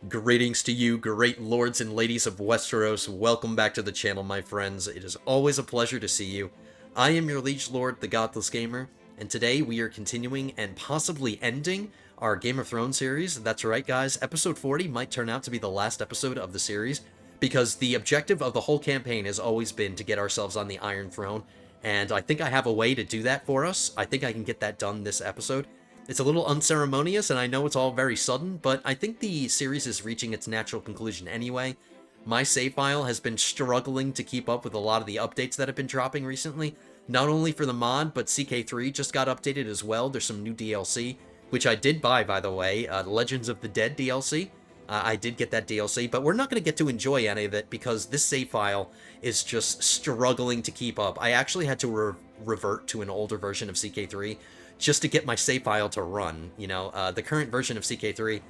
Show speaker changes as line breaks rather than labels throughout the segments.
Greetings to you, great lords and ladies of Westeros. Welcome back to the channel, my friends. It is always a pleasure to see you. I am your liege lord, the Godless Gamer, and today we are continuing and possibly ending our Game of Thrones series. That's right, guys. Episode 40 might turn out to be the last episode of the series, because the objective of the whole campaign has always been to get ourselves on the Iron Throne, and I think I have a way to do that for us. I think I can get that done this episode. It's a little unceremonious, and I know it's all very sudden, but I think the series is reaching its natural conclusion anyway. My save file has been struggling to keep up with a lot of the updates that have been dropping recently, not only for the mod, but CK3 just got updated as well. There's some new DLC, which I did buy, by the way, Legends of the Dead DLC. I did get that DLC, but we're not going to get to enjoy any of it because this save file is just struggling to keep up. I actually had to revert to an older version of CK3 just to get my save file to run. You know, the current version of CK3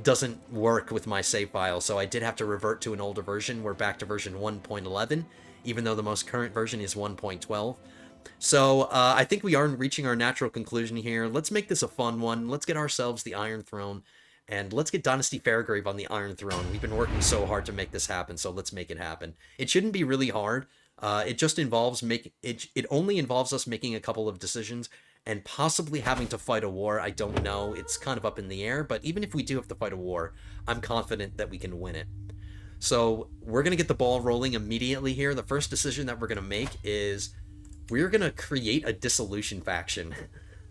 doesn't work with my save file, so I did have to revert to an older version. We're back to version 1.11, even though the most current version is 1.12. So I think we are reaching our natural conclusion here. Let's make this a fun one. Let's get ourselves the Iron Throne, and let's get Dynasty Fairgrave on the Iron Throne. We've been working so hard to make this happen, so let's make it happen. It shouldn't be really hard. It just involves it only involves us making a couple of decisions and possibly having to fight a war. I don't know. It's kind of up in the air, but even if we do have to fight a war, I'm confident that we can win it. So we're going to get the ball rolling immediately here. The first decision that we're going to make is we're going to create a dissolution faction.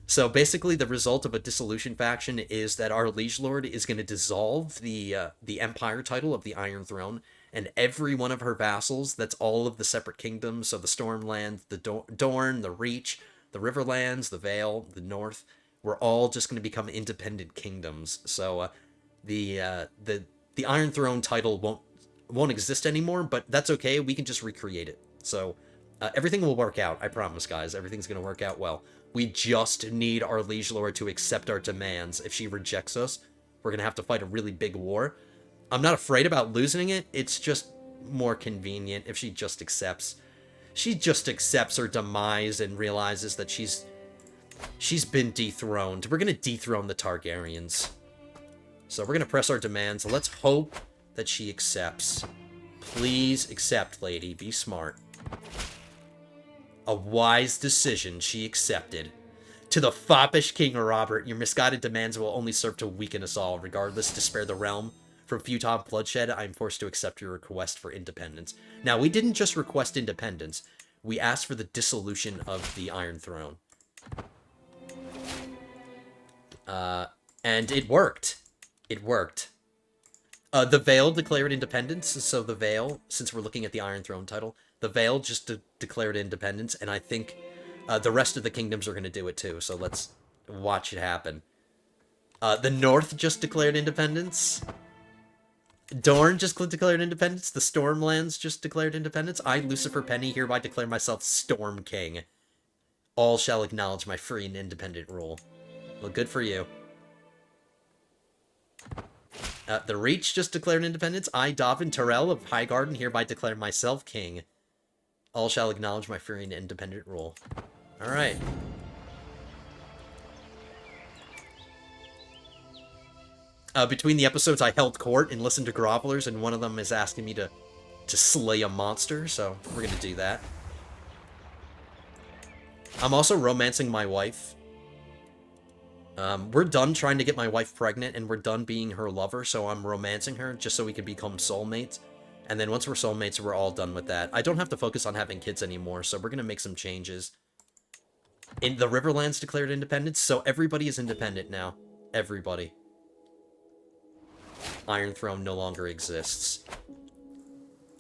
So basically the result of a dissolution faction is that our liege lord is going to dissolve the empire title of the Iron Throne, and every one of her vassals, that's all of the separate kingdoms, so the Stormland, the Dorne, the Reach, the Riverlands, the Vale, the North, we're all just going to become independent kingdoms. So the Iron Throne title won't exist anymore, but that's okay. We can just recreate it. So everything will work out. I promise, guys. Everything's going to work out well. We just need our liege lord to accept our demands. If she rejects us, we're going to have to fight a really big war. I'm not afraid about losing it. It's just more convenient if she just accepts. She just accepts her demise and realizes that she's been dethroned. We're going to dethrone the Targaryens. So we're going to press our demands. Let's hope that she accepts. Please accept, lady. Be smart. A wise decision. She accepted. To the foppish King Robert, your misguided demands will only serve to weaken us all. Regardless, to spare the realm from futile bloodshed, I am forced to accept your request for independence. Now, we didn't just request independence. We asked for the dissolution of the Iron Throne. And it worked. It worked. The Vale declared independence, so the Vale, since we're looking at the Iron Throne title, the Vale just declared independence, and I think the rest of the kingdoms are going to do it too, so let's watch it happen. The North just declared independence. Dorne just declared independence. The Stormlands just declared independence. I, Lucifer Penny, hereby declare myself Storm King. All shall acknowledge my free and independent rule. Well, good for you. The Reach just declared independence. I, Davin Tyrell of Highgarden, hereby declare myself king. All shall acknowledge my free and independent rule. Alright. Between the episodes, I held court and listened to grovelers, and one of them is asking me to slay a monster, so we're gonna do that. I'm also romancing my wife. We're done trying to get my wife pregnant, and we're done being her lover, so I'm romancing her just so we can become soulmates. And then once we're soulmates, we're all done with that. I don't have to focus on having kids anymore, so we're gonna make some changes. In the Riverlands declared independence, so everybody is independent now. Everybody. Iron Throne no longer exists.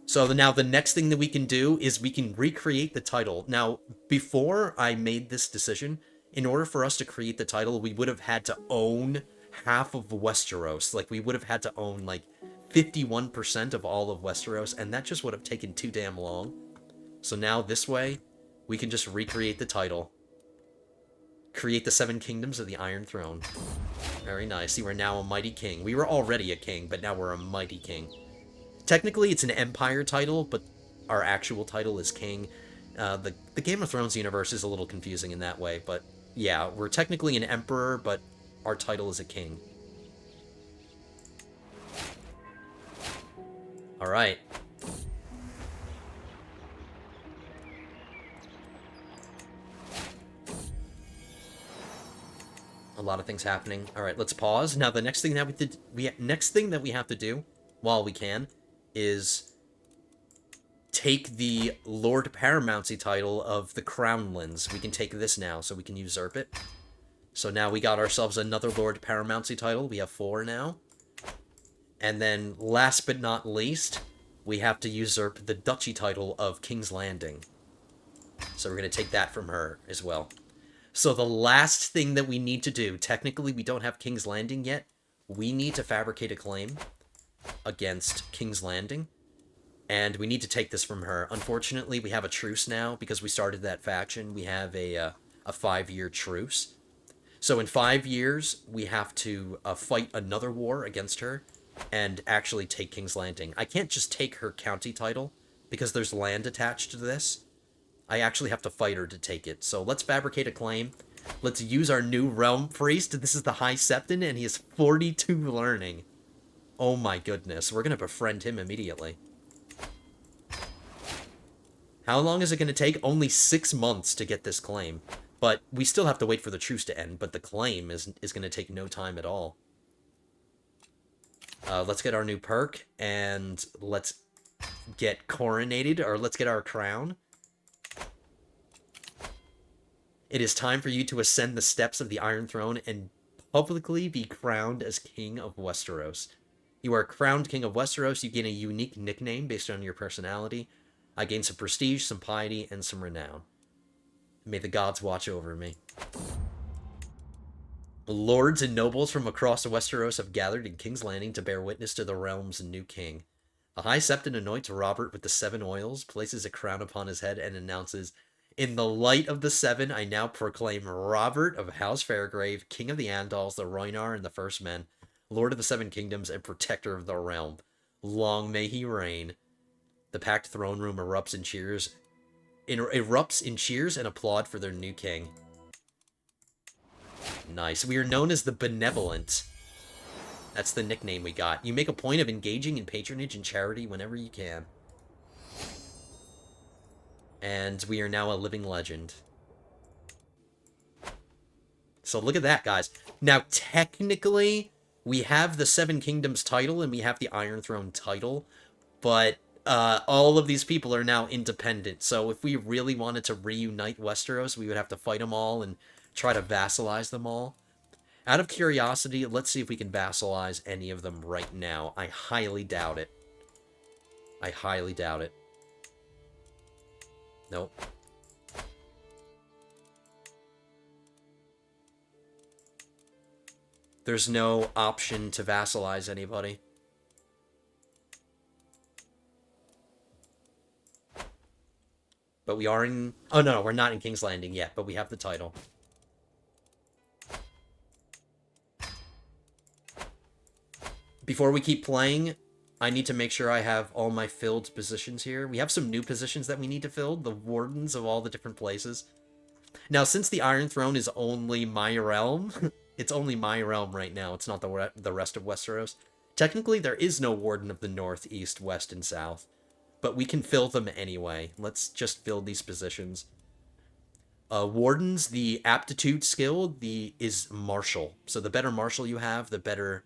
So now the next thing that we can do is we can recreate the title. Now, before I made this decision, in order for us to create the title, we would have had to own half of Westeros. Like, we would have had to own, like, 51% of all of Westeros, and that just would have taken too damn long. So now, this way, we can just recreate the title. Create the 7 kingdoms of the Iron Throne. Very nice. See, we're now a mighty king. We were already a king, but now we're a mighty king. Technically, it's an empire title, but our actual title is king. The Game of Thrones universe is a little confusing in that way, but yeah, we're technically an emperor, but our title is a king. Alright. A lot of things happening. Alright, let's pause. Now, the next thing that we have to do, while we can, is take the Lord Paramountcy title of the Crownlands. We can take this now, so we can usurp it. So now we got ourselves another Lord Paramountcy title. We have 4 now. And then, last but not least, we have to usurp the Duchy title of King's Landing. So we're going to take that from her as well. So the last thing that we need to do, technically we don't have King's Landing yet. We need to fabricate a claim against King's Landing. And we need to take this from her. Unfortunately, we have a truce now because we started that faction. We have a 5-year truce. So in 5 years, we have to fight another war against her and actually take King's Landing. I can't just take her county title because there's land attached to this. I actually have to fight her to take it. So let's fabricate a claim. Let's use our new Realm Priest. This is the High Septon, and he has 42 learning. Oh my goodness. We're going to befriend him immediately. How long is it going to take? Only 6 months to get this claim. But we still have to wait for the truce to end, but the claim is going to take no time at all. Let's get our new perk, and let's get coronated, or let's get our crown. It is time for you to ascend the steps of the Iron Throne and publicly be crowned as King of Westeros. You are crowned King of Westeros. You gain a unique nickname based on your personality. I gain some prestige, some piety, and some renown. May the gods watch over me. Lords and nobles from across Westeros have gathered in King's Landing to bear witness to the realm's new king. The High Septon anoints Robert with the 7 oils, places a crown upon his head, and announces, "In the light of the 7, I now proclaim Robert of House Fairgrave, King of the Andals, the Rhoynar, and the First Men, Lord of the 7 Kingdoms, and Protector of the Realm. Long may he reign." The packed throne room erupts in cheers and applaud for their new king. Nice. We are known as the Benevolent. That's the nickname we got. You make a point of engaging in patronage and charity whenever you can. And we are now a living legend. So look at that, guys. Now, technically, we have the 7 Kingdoms title and we have the Iron Throne title, but all of these people are now independent. So if we really wanted to reunite Westeros, we would have to fight them all and try to vassalize them all. Out of curiosity, let's see if we can vassalize any of them right now. I highly doubt it. I highly doubt it. Nope. There's no option to vassalize anybody. But we are in... Oh, no, we're not in King's Landing yet, but we have the title. Before we keep playing, I need to make sure I have all my filled positions here. We have some new positions that we need to fill, the wardens of all the different places. Now, since the Iron Throne is only my realm, it's only my realm right now. It's not the rest of Westeros. Technically, there is no warden of the North, East, West, and South. But we can fill them anyway. Let's just fill these positions. Wardens, the aptitude skill is martial. So the better martial you have, the better...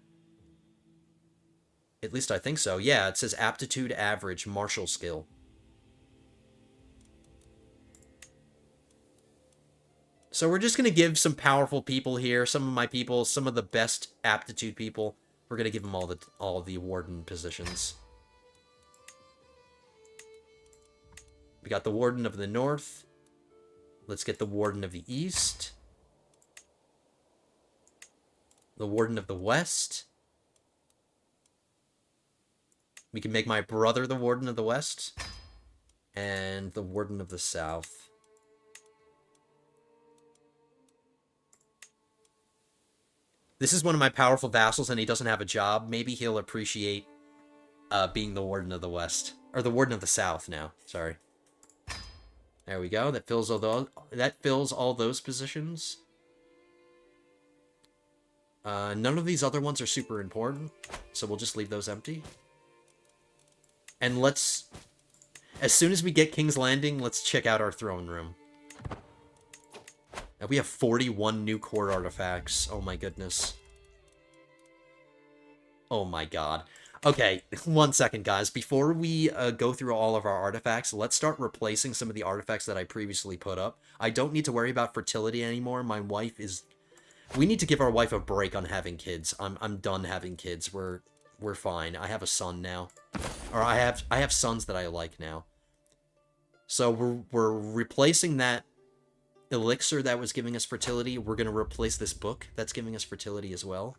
At least I think so. Yeah, it says aptitude average martial skill. So we're just going to give some powerful people here, some of my people, some of the best aptitude people. We're going to give them all the warden positions. We got the Warden of the North. Let's get the Warden of the East. The Warden of the West. We can make my brother the Warden of the West. And the Warden of the South. This is one of my powerful vassals and he doesn't have a job. Maybe he'll appreciate being the Warden of the West. Or the Warden of the South now. Sorry. There we go. That fills all those positions. None of these other ones are super important, so we'll just leave those empty. And let's... As soon as we get King's Landing, let's check out our throne room. Now we have 41 new core artifacts. Oh my goodness. Oh my god. Okay, 1 second, guys. Before we go through all of our artifacts, let's start replacing some of the artifacts that I previously put up. I don't need to worry about fertility anymore. My wife is... We need to give our wife a break on having kids. I'm done having kids. We're fine. I have a son now. Or I have sons that I like now. So we're replacing that elixir that was giving us fertility. We're going to replace this book that's giving us fertility as well.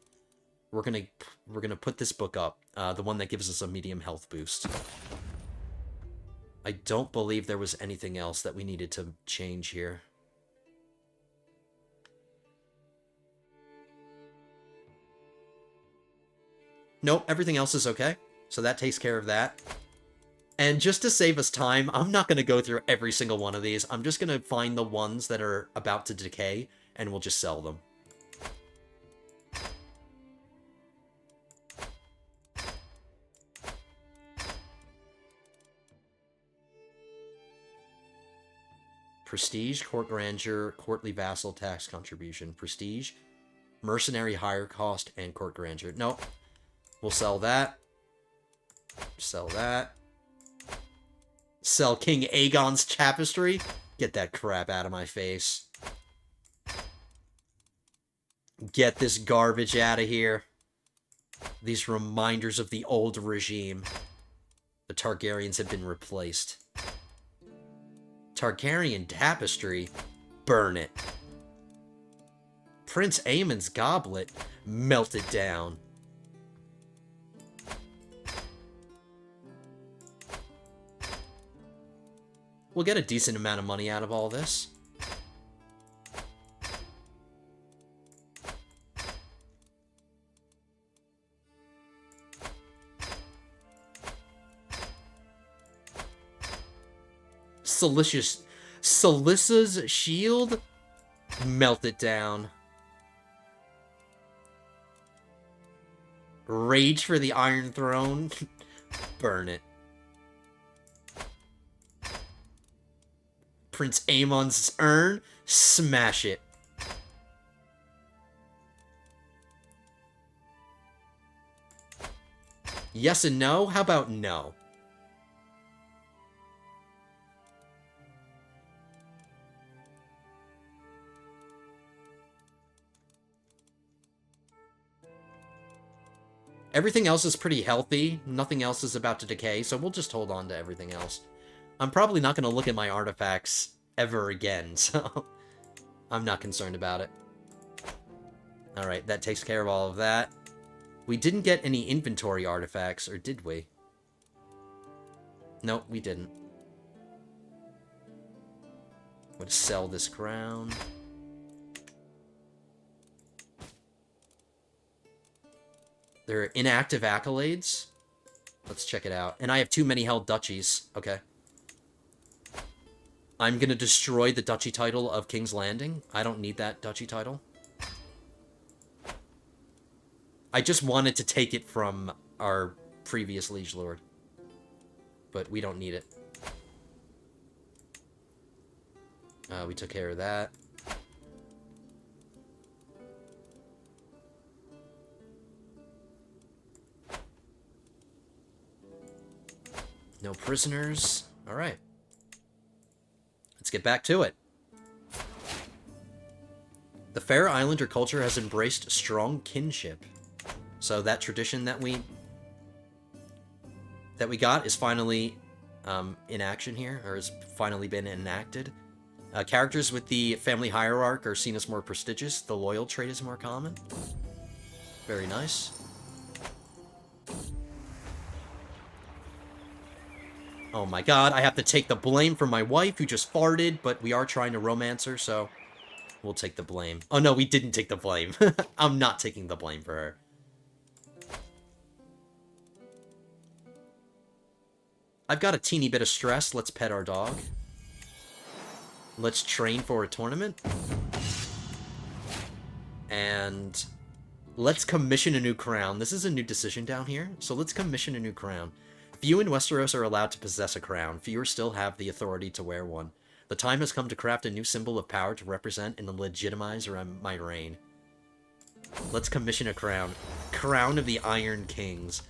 We're gonna put this book up, the one that gives us a medium health boost. I don't believe there was anything else that we needed to change here. Nope, everything else is okay. So that takes care of that. And just to save us time, I'm not going to go through every single one of these. I'm just going to find the ones that are about to decay, and we'll just sell them. Prestige, court grandeur, courtly vassal tax contribution. Prestige, mercenary hire cost, and court grandeur. Nope. We'll sell that. Sell that. Sell King Aegon's tapestry. Get that crap out of my face. Get this garbage out of here. These reminders of the old regime. The Targaryens have been replaced. Targaryen tapestry? Burn it. Prince Aemon's goblet? Melt it down. We'll get a decent amount of money out of all this. Salissa's shield? Melt it down. Rage for the Iron Throne? Burn it. Prince Aemon's urn? Smash it. Yes and no? How about no? Everything else is pretty healthy. Nothing else is about to decay, so we'll just hold on to everything else. I'm probably not going to look at my artifacts ever again, so I'm not concerned about it. Alright, that takes care of all of that. We didn't get any inventory artifacts, or did we? Nope, we didn't. Let's sell this crown. There are inactive accolades. Let's check it out. And I have too many held duchies. Okay. I'm going to destroy the duchy title of King's Landing. I don't need that duchy title. I just wanted to take it from our previous liege lord. But we don't need it. We took care of that. No prisoners. Alright. Let's get back to it. The Fair Islander culture has embraced strong kinship. So that tradition that we got is finally in action here, or has finally been enacted. Characters with the family hierarchy are seen as more prestigious. The loyal trait is more common. Very nice. Oh my god, I have to take the blame for my wife who just farted, but we are trying to romance her, so we'll take the blame. Oh no, we didn't take the blame. I'm not taking the blame for her. I've got a teeny bit of stress. Let's pet our dog. Let's train for a tournament. And let's commission a new crown. This is a new decision down here, so let's commission a new crown. Few in Westeros are allowed to possess a crown. Fewer still have the authority to wear one. The time has come to craft a new symbol of power to represent and legitimize my reign. Let's commission a crown. Crown of the Iron Kings.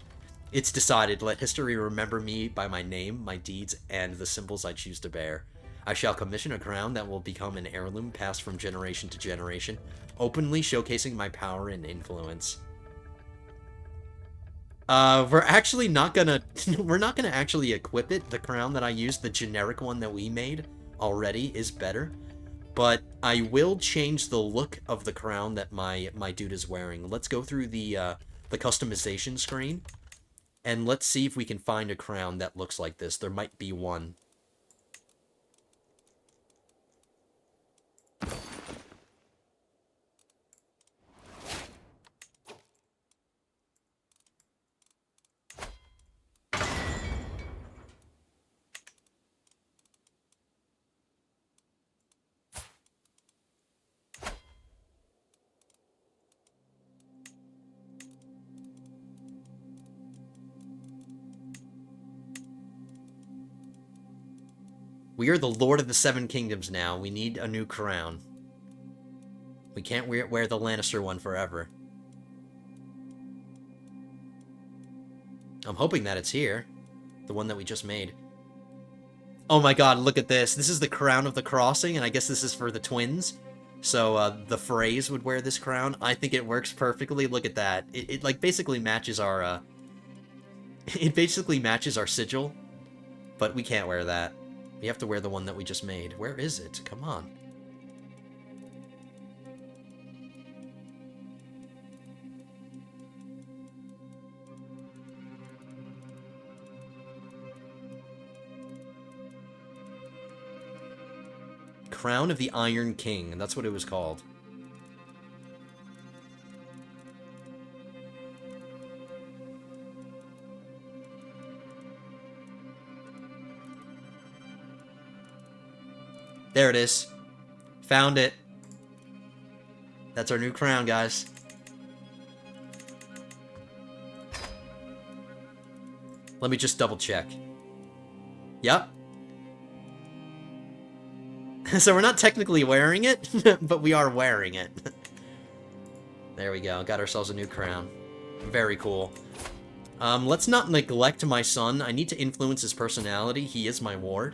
It's decided. Let history remember me by my name, my deeds, and the symbols I choose to bear. I shall commission a crown that will become an heirloom passed from generation to generation, openly showcasing my power and influence. We're actually not gonna... we're not gonna actually equip it. The crown that I used, the generic one that we made already, is better. But I will change the look of the crown that my dude is wearing. Let's go through the customization screen, and let's see if we can find a crown that looks like this. There might be one. We are the Lord of the Seven Kingdoms now. We need a new crown. We can't wear the Lannister one forever. I'm hoping that it's here. The one that we just made. Oh my god, look at this. This is the crown of the crossing, and I guess this is for the twins. So, the Freys would wear this crown. I think it works perfectly. Look at that. It like, basically matches our, it basically matches our sigil. But we can't wear that. We have to wear the one that we just made. Where is it? Come on. Crown of the Iron King. That's what it was called. There it is. Found it. That's our new crown, guys. Let me just double check. Yep. So we're not technically wearing it, but we are wearing it. There we go. Got ourselves a new crown. Very cool. Let's not neglect my son. I need to influence his personality. He is my ward.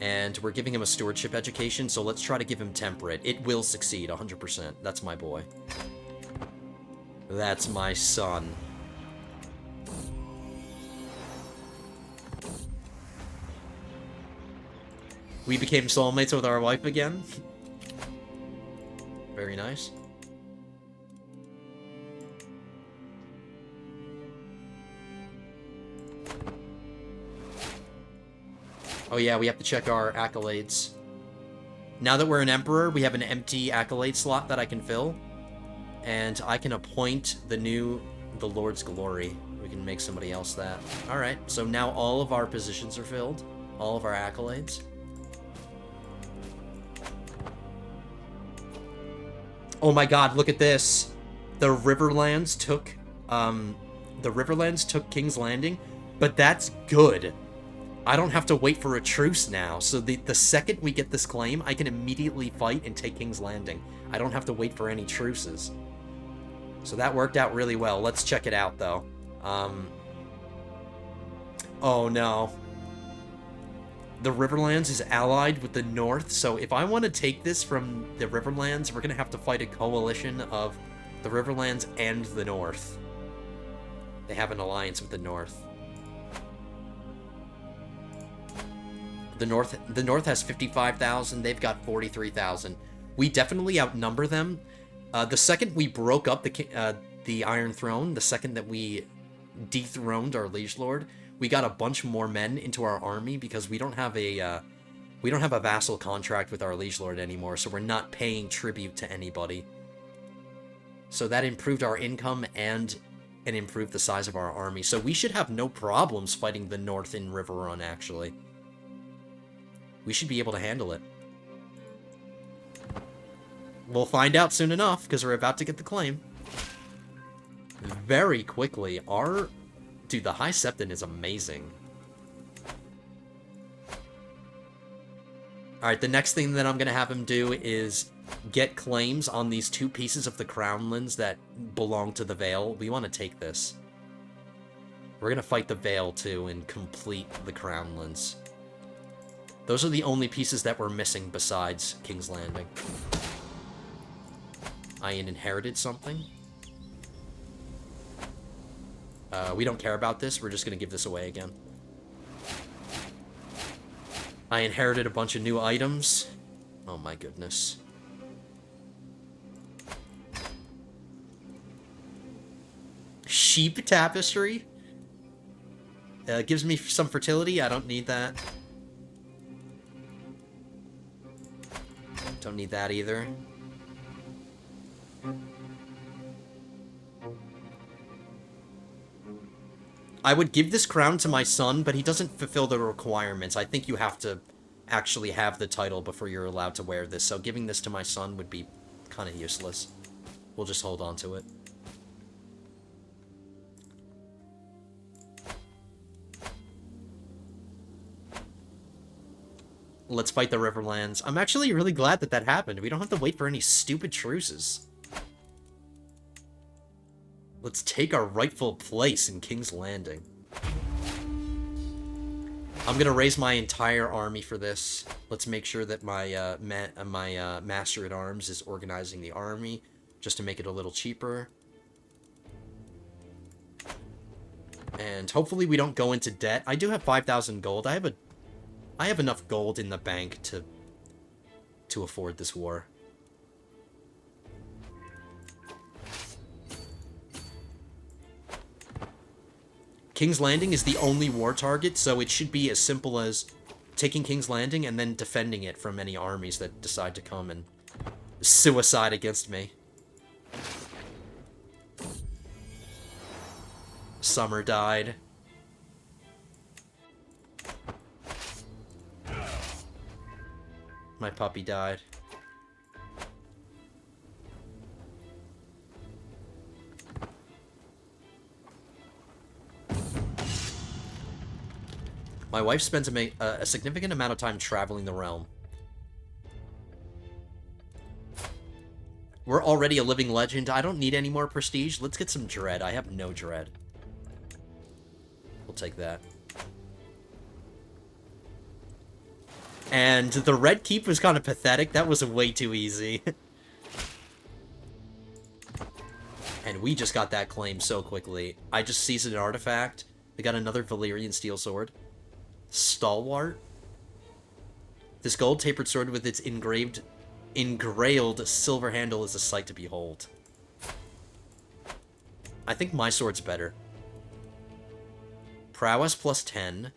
And we're giving him a stewardship education, so let's try to give him temperate. It will succeed, 100%. That's my boy. That's my son. We became soulmates with our wife again. Very nice. Oh yeah, we have to check our accolades. Now that we're an emperor, we have an empty accolade slot that I can fill. And I can appoint the Lord's Glory. We can make somebody else that. Alright, so now all of our positions are filled. All of our accolades. Oh my god, look at this. The Riverlands took King's Landing, but that's good. I don't have to wait for a truce now, so the second we get this claim, I can immediately fight and take King's Landing. I don't have to wait for any truces. So that worked out really well. Let's check it out, though. Oh no. The Riverlands is allied with the North, so if I want to take this from the Riverlands, we're going to have to fight a coalition of the Riverlands and the North. They have an alliance with the North. The North has 55,000. They've got 43,000. We definitely outnumber them. The second we broke up the Iron Throne, the second that we dethroned our liege lord, we got a bunch more men into our army because we don't have a vassal contract with our liege lord anymore. So we're not paying tribute to anybody. So that improved our income and improved the size of our army. So we should have no problems fighting the North in River Run. Actually. We should be able to handle it. We'll find out soon enough, because we're about to get the claim. Very quickly, our Dude, the High Septon is amazing. Alright, the next thing that I'm going to have him do is get claims on these 2 pieces of the crownlands that belong to the Vale. We want to take this. We're going to fight the Vale, too, and complete the crownlands. Those are the only pieces that we're missing besides King's Landing. I inherited something. We don't care about this. We're just going to give this away again. I inherited a bunch of new items. Oh my goodness. Sheep tapestry? Gives me some fertility. I don't need that. Don't need that either. I would give this crown to my son, but he doesn't fulfill the requirements. I think you have to actually have the title before you're allowed to wear this, so giving this to my son would be kind of useless. We'll just hold on to it. Let's fight the Riverlands. I'm actually really glad that that happened. We don't have to wait for any stupid truces. Let's take our rightful place in King's Landing. I'm gonna raise my entire army for this. Let's make sure that my Master-at-Arms is organizing the army, just to make it a little cheaper. And hopefully we don't go into debt. I do have 5,000 gold. I have enough gold in the bank to afford this war. King's Landing is the only war target, so it should be as simple as taking King's Landing and then defending it from any armies that decide to come and suicide against me. Summer died. My puppy died. My wife spends a significant amount of time traveling the realm. We're already a living legend. I don't need any more prestige. Let's get some dread. I have no dread. We'll take that. And the Red Keep was kind of pathetic. That was way too easy. And we just got that claim so quickly. I just seized an artifact. We got another Valyrian Steel sword. Stalwart. This gold tapered sword with its engrailed silver handle is a sight to behold. I think my sword's better. Prowess plus 10.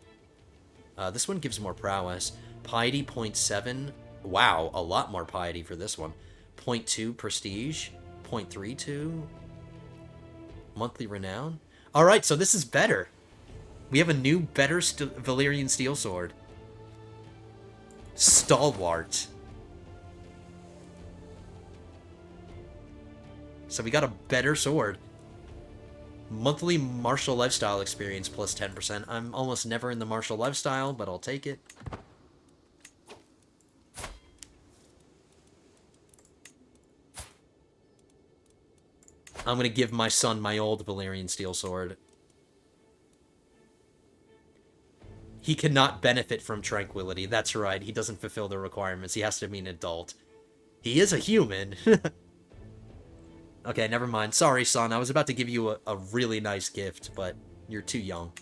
This one gives more prowess. Piety 0.7. Wow, a lot more piety for this one. 0.2 prestige. 0.32. Monthly renown. Alright, so this is better. We have a new, better Valyrian Steel sword. Stalwart. So we got a better sword. Monthly martial lifestyle experience plus 10%. I'm almost never in the martial lifestyle, but I'll take it. I'm gonna give my son my old Valyrian Steel sword. He cannot benefit from tranquility. That's right. He doesn't fulfill the requirements. He has to be an adult. He is a human. Okay, never mind. Sorry, son. I was about to give you a really nice gift, but you're too young.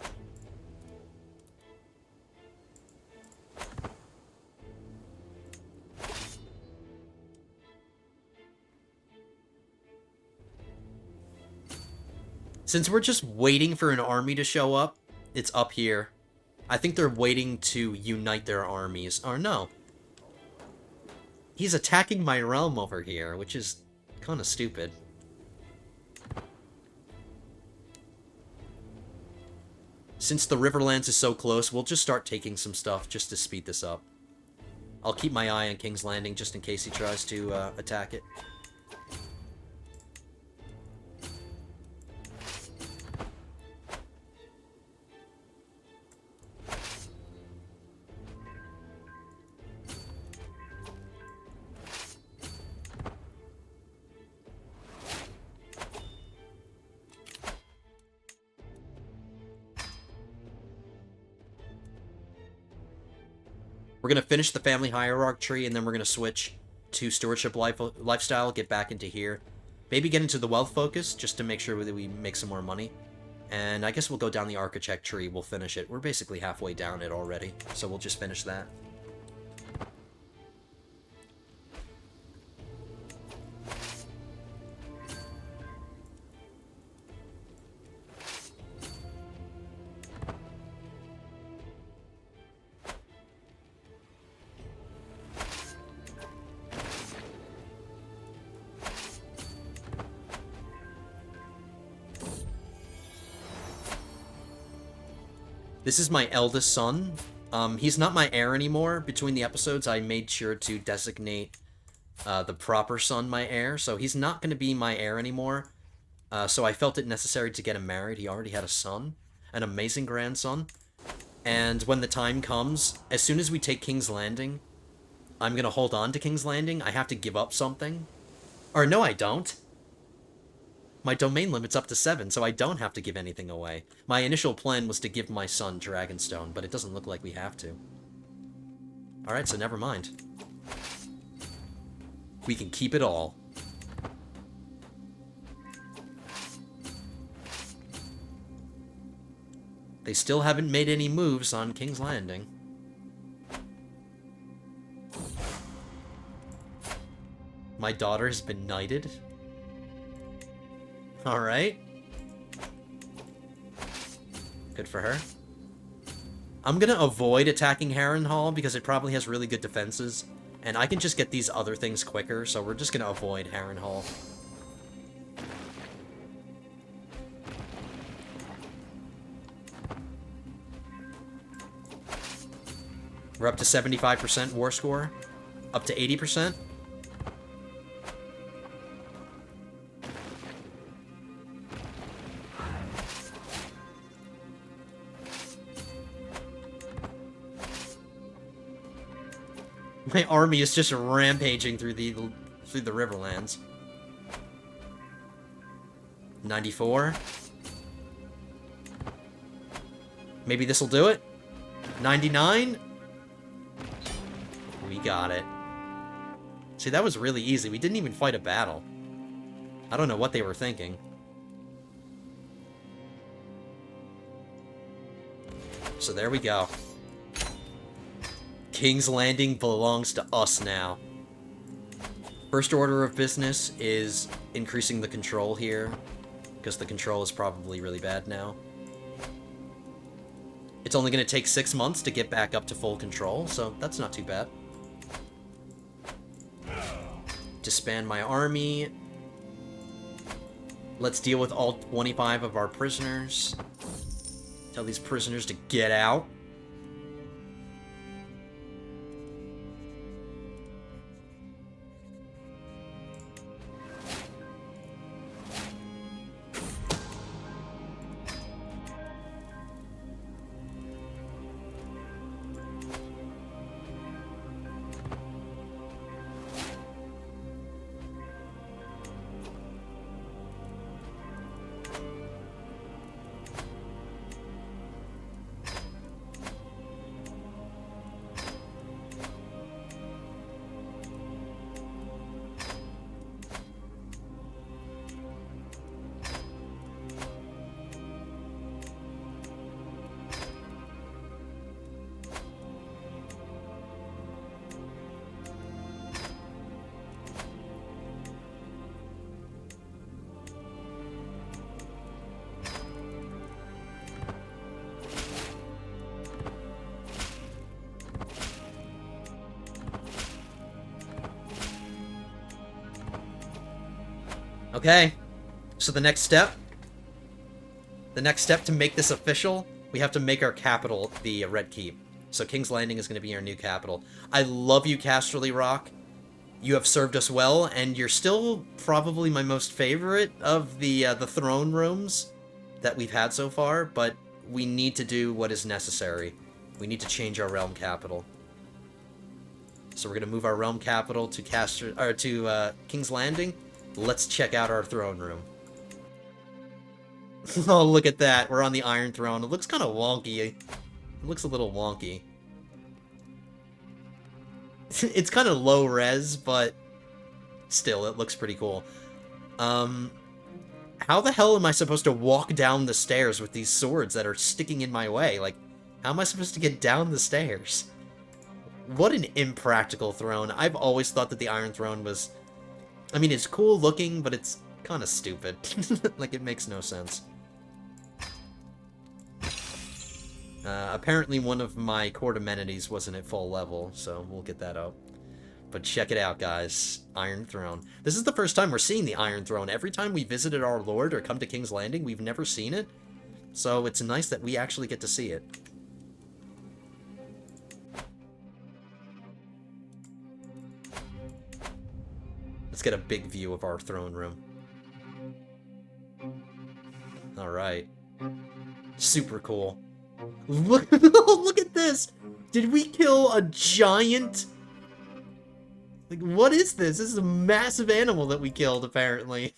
Since we're just waiting for an army to show up, it's up here. I think they're waiting to unite their armies. Or no. He's attacking my realm over here, which is kind of stupid. Since the Riverlands is so close, we'll just start taking some stuff just to speed this up. I'll keep my eye on King's Landing just in case he tries to attack it. We're going to finish the family hierarch tree, and then we're going to switch to stewardship lifestyle, get back into here. Maybe get into the wealth focus, just to make sure that we make some more money. And I guess we'll go down the architect tree, we'll finish it. We're basically halfway down it already, so we'll just finish that. This is my eldest son. He's not my heir anymore. Between the episodes, I made sure to designate the proper son my heir, so he's not going to be my heir anymore. So I felt it necessary to get him married. He already had a son, an amazing grandson. And when the time comes, as soon as we take King's Landing, I'm going to hold on to King's Landing. I have to give up something. Or no, I don't. My domain limit's up to 7, so I don't have to give anything away. My initial plan was to give my son Dragonstone, but it doesn't look like we have to. Alright, so never mind. We can keep it all. They still haven't made any moves on King's Landing. My daughter has been knighted. Alright. Good for her. I'm gonna avoid attacking Harrenhal because it probably has really good defenses. And I can just get these other things quicker, so we're just gonna avoid Harrenhal. We're up to 75% war score. Up to 80%. My army is just rampaging through the Riverlands. 94. Maybe this'll do it. 99. We got it. See, that was really easy. We didn't even fight a battle. I don't know what they were thinking. So there we go. King's Landing belongs to us now. First order of business is increasing the control here, because the control is probably really bad now. It's only going to take 6 months to get back up to full control, so that's not too bad. Disband my army. Let's deal with all 25 of our prisoners. Tell these prisoners to get out. Okay, so the next step to make this official, we have to make our capital the Red Keep. So King's Landing is going to be our new capital. I love you, Casterly Rock. You have served us well, and you're still probably my most favorite of the throne rooms that we've had so far, but we need to do what is necessary. We need to change our realm capital. So we're going to move our realm capital to King's Landing. Let's check out our throne room. Oh, look at that. We're on the Iron Throne. It looks kind of wonky. It looks a little wonky. It's kind of low res, but still, it looks pretty cool. How the hell am I supposed to walk down the stairs with these swords that are sticking in my way? Like, how am I supposed to get down the stairs? What an impractical throne. I've always thought that the Iron Throne was... I mean, it's cool looking, but it's kind of stupid. Like, it makes no sense. Apparently one of my court amenities wasn't at full level, so we'll get that up. But check it out, guys. Iron Throne. This is the first time we're seeing the Iron Throne. Every time we visited our lord or come to King's Landing, we've never seen it. So it's nice that we actually get to see it. Let's get a big view of our throne room. Alright. Super cool. Look, look at this! Did we kill a giant... Like, what is this? This is a massive animal that we killed, apparently.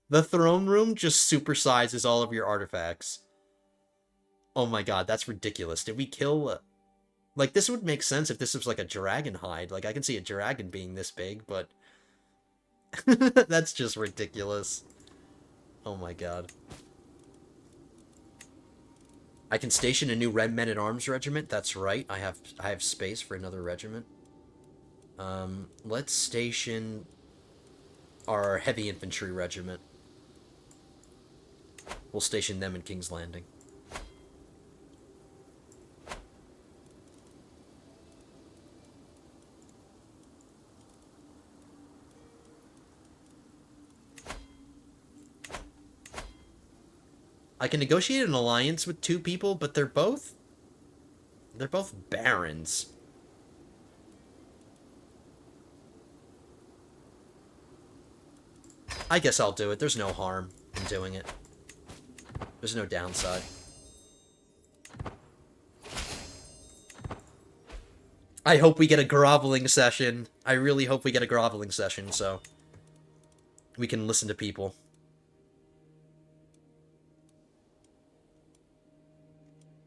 The throne room just supersizes all of your artifacts. Oh my god, that's ridiculous. Did we kill... Like, this would make sense if this was like a dragon hide. Like, I can see a dragon being this big, but... That's just ridiculous. Oh my god. I can station a new Red Men-at-Arms regiment. That's right. I have space for another regiment. Let's station our heavy infantry regiment. We'll station them in King's Landing. I can negotiate an alliance with two people, but they're both barons. I guess I'll do it. There's no harm in doing it. There's no downside. I hope we get a groveling session. I really hope we get a groveling session, so we can listen to people.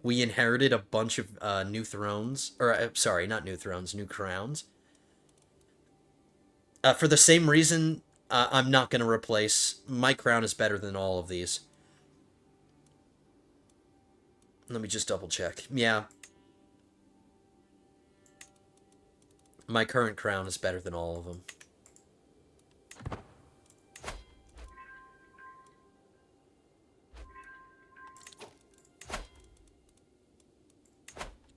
We inherited a bunch of new thrones. Or, sorry, not new thrones, new crowns. For the same reason... I'm not going to replace... My crown is better than all of these. Let me just double check. Yeah. My current crown is better than all of them.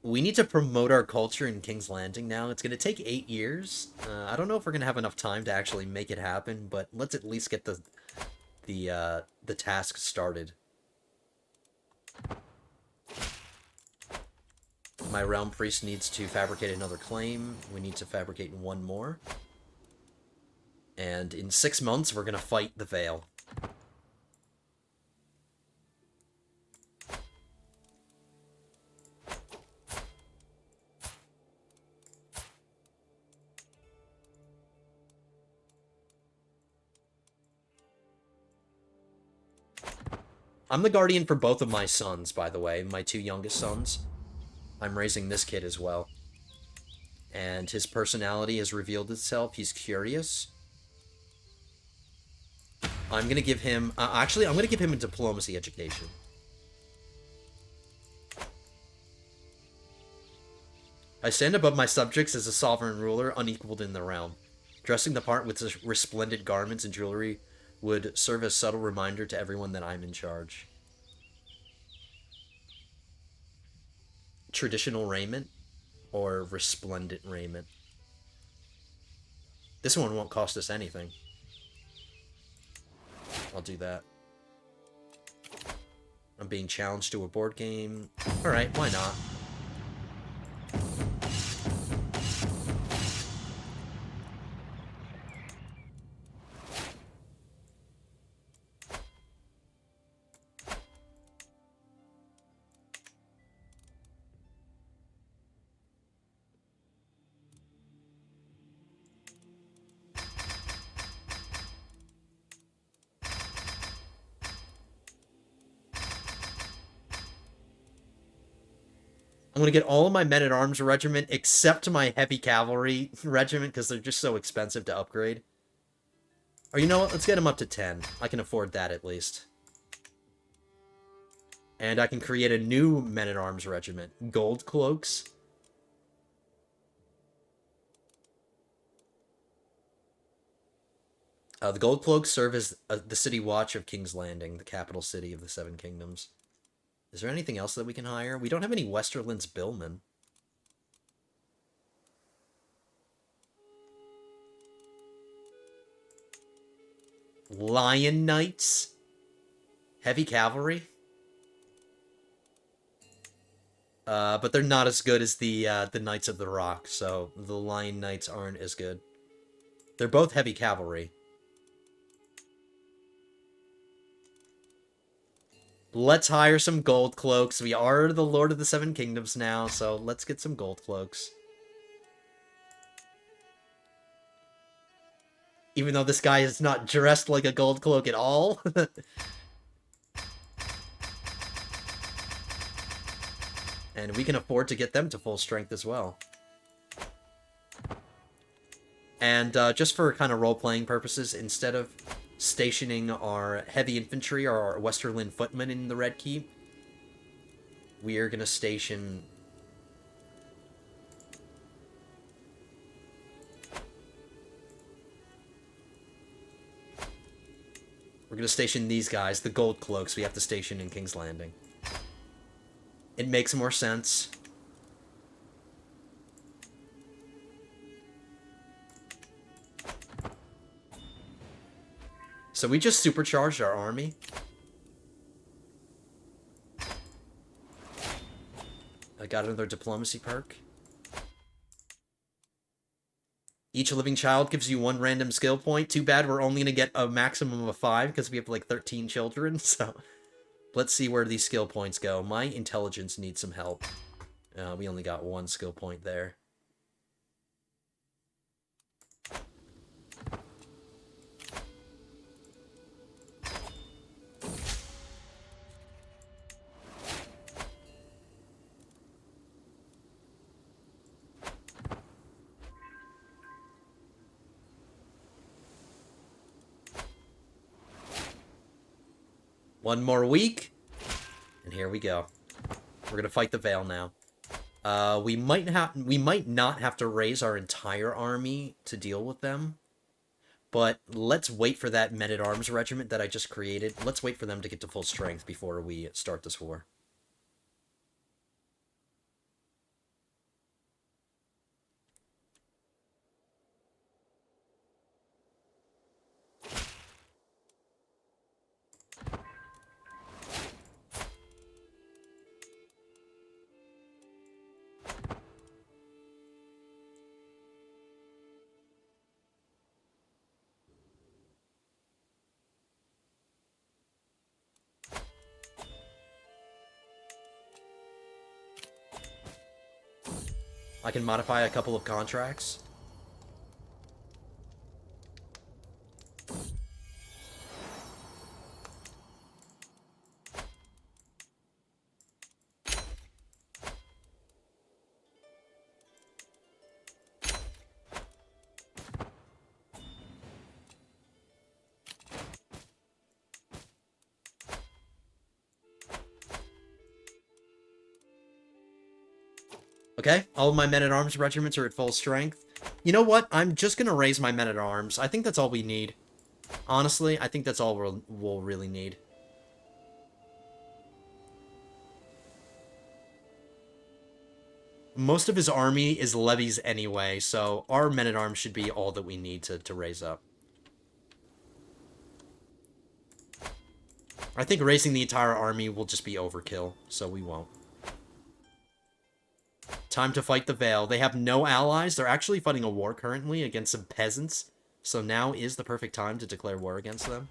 We need to promote our culture in King's Landing now. It's going to take 8 years. I don't know if we're going to have enough time to actually make it happen, but let's at least get the task started. My Realm Priest needs to fabricate another claim. We need to fabricate one more. And in 6 months, we're going to fight the Vale. I'm the guardian for both of my sons, by the way. My 2 youngest sons. I'm raising this kid as well. And his personality has revealed itself. He's curious. I'm going to give him... actually, I'm going to give him a diplomacy education. I stand above my subjects as a sovereign ruler, unequaled in the realm. Dressing the part with resplendent garments and jewelry would serve as a subtle reminder to everyone that I'm in charge. Traditional raiment or resplendent raiment? This one won't cost us anything. I'll do that. I'm being challenged to a board game. Alright, why not? I'm gonna get all of my men-at-arms regiment except my heavy cavalry regiment because they're just so expensive to upgrade. Or you know what? Let's get them up to 10. I can afford that at least. And I can create a new men-at-arms regiment. Gold cloaks. The gold cloaks serve as the city watch of King's Landing, the capital city of the Seven Kingdoms. Is there anything else that we can hire? We don't have any Westerlands billmen. Lion Knights? Heavy cavalry? But they're not as good as the Knights of the Rock, so the Lion Knights aren't as good. They're both heavy cavalry. Let's hire some gold cloaks. We are the Lord of the Seven Kingdoms now, so let's get some gold cloaks. Even though this guy is not dressed like a gold cloak at all. And we can afford to get them to full strength as well. And just for kind of role-playing purposes, instead of stationing our heavy infantry or our Westerland footmen in the Red Keep, we are going to station... We're going to station these guys, the gold cloaks, we have to station in King's Landing. It makes more sense. So we just supercharged our army. I got another diplomacy perk. Each living child gives you 1 random skill point. Too bad we're only going to get a maximum of 5 because we have like 13 children. So let's see where these skill points go. My intelligence needs some help. We only got 1 skill point there. One more week, and here we go. We're gonna fight the Vale now. We might not have to raise our entire army to deal with them, but let's wait for that men-at-arms regiment that I just created. Let's wait for them to get to full strength before we start this war. I can modify a couple of contracts. Okay, all of my men-at-arms regiments are at full strength. You know what? I'm just gonna raise my men-at-arms. I think that's all we need. Honestly, I think that's all we'll really need. Most of his army is levies anyway, so our men-at-arms should be all that we need to raise up. I think raising the entire army will just be overkill, so we won't. Time to fight the Vale. They have no allies. They're actually fighting a war currently against some peasants. So now is the perfect time to declare war against them.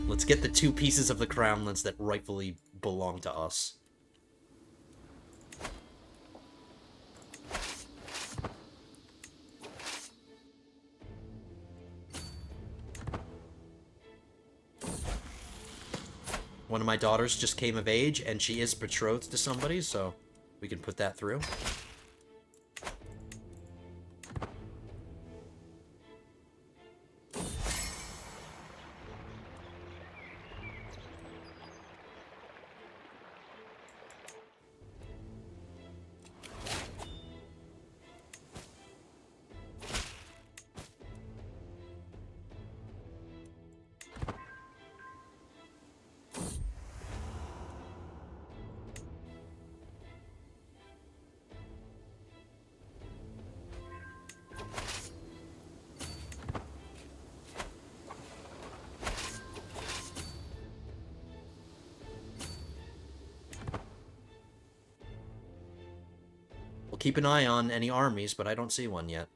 Let's get the 2 pieces of the crownlands that rightfully belong to us. One of my daughters just came of age, and she is betrothed to somebody, so we can put that through. We'll keep an eye on any armies, but I don't see one yet.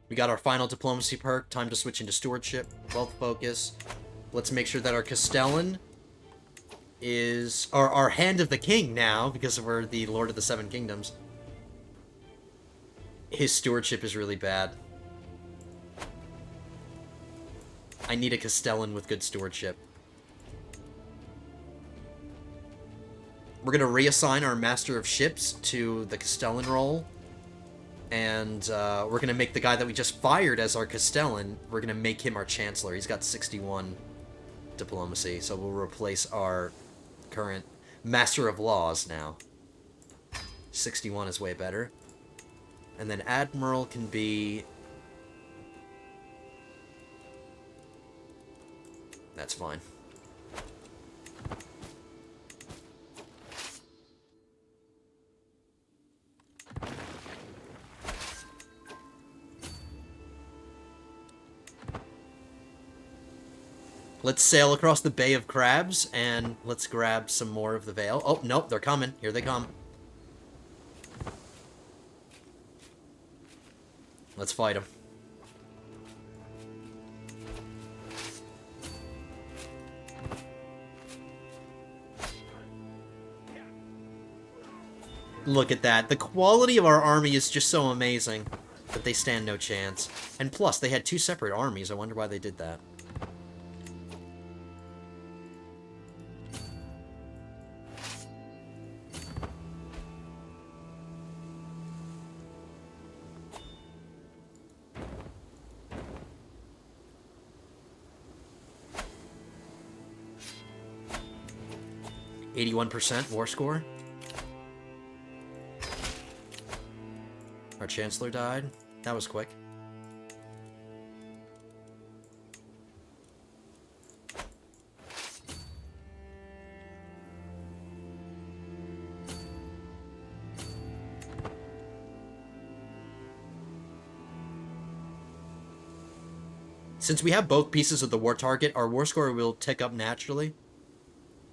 We got our final diplomacy perk. Time to switch into stewardship. Wealth focus. Let's make sure that our Castellan is our Hand of the King now, because we're the Lord of the Seven Kingdoms. His stewardship is really bad. I need a Castellan with good stewardship. We're going to reassign our Master of Ships to the Castellan role. And we're going to make the guy that we just fired as our Castellan, we're going to make him our Chancellor. He's got 61 diplomacy, so we'll replace our current Master of Laws now. 61 is way better. And then Admiral can be... That's fine. Let's sail across the Bay of Crabs, and let's grab some more of the Vale. Oh, nope, they're coming. Here they come. Let's fight them. Look at that. The quality of our army is just so amazing that they stand no chance. And plus, they had two separate armies. I wonder why they did that. %, war score. Our Chancellor died. That was quick. Since we have both pieces of the war target, our war score will tick up naturally.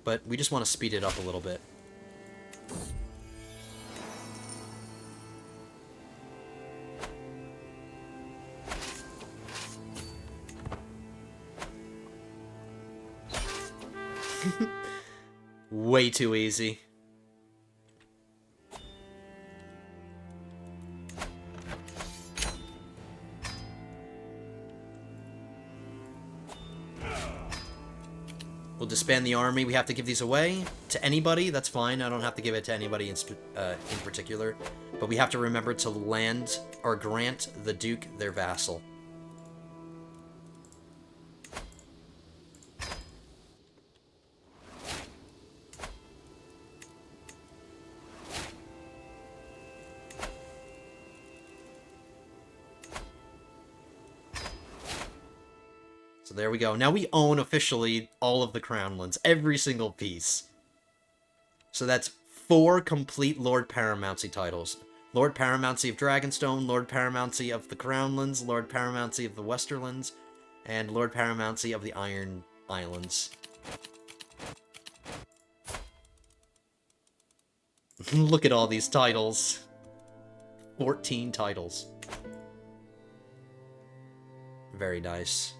But we just want to speed it up a little bit. Way too easy. We'll disband the army. We have to give these away to anybody. That's fine. I don't have to give it to anybody in particular. But we have to remember to land or grant the Duke their vassal. So there we go. Now we own officially all of the crownlands, every single piece. So that's 4 complete Lord Paramountcy titles. Lord Paramountcy of Dragonstone, Lord Paramountcy of the Crownlands, Lord Paramountcy of the Westerlands, and Lord Paramountcy of the Iron Islands. Look at all these titles. 14 titles. Very nice.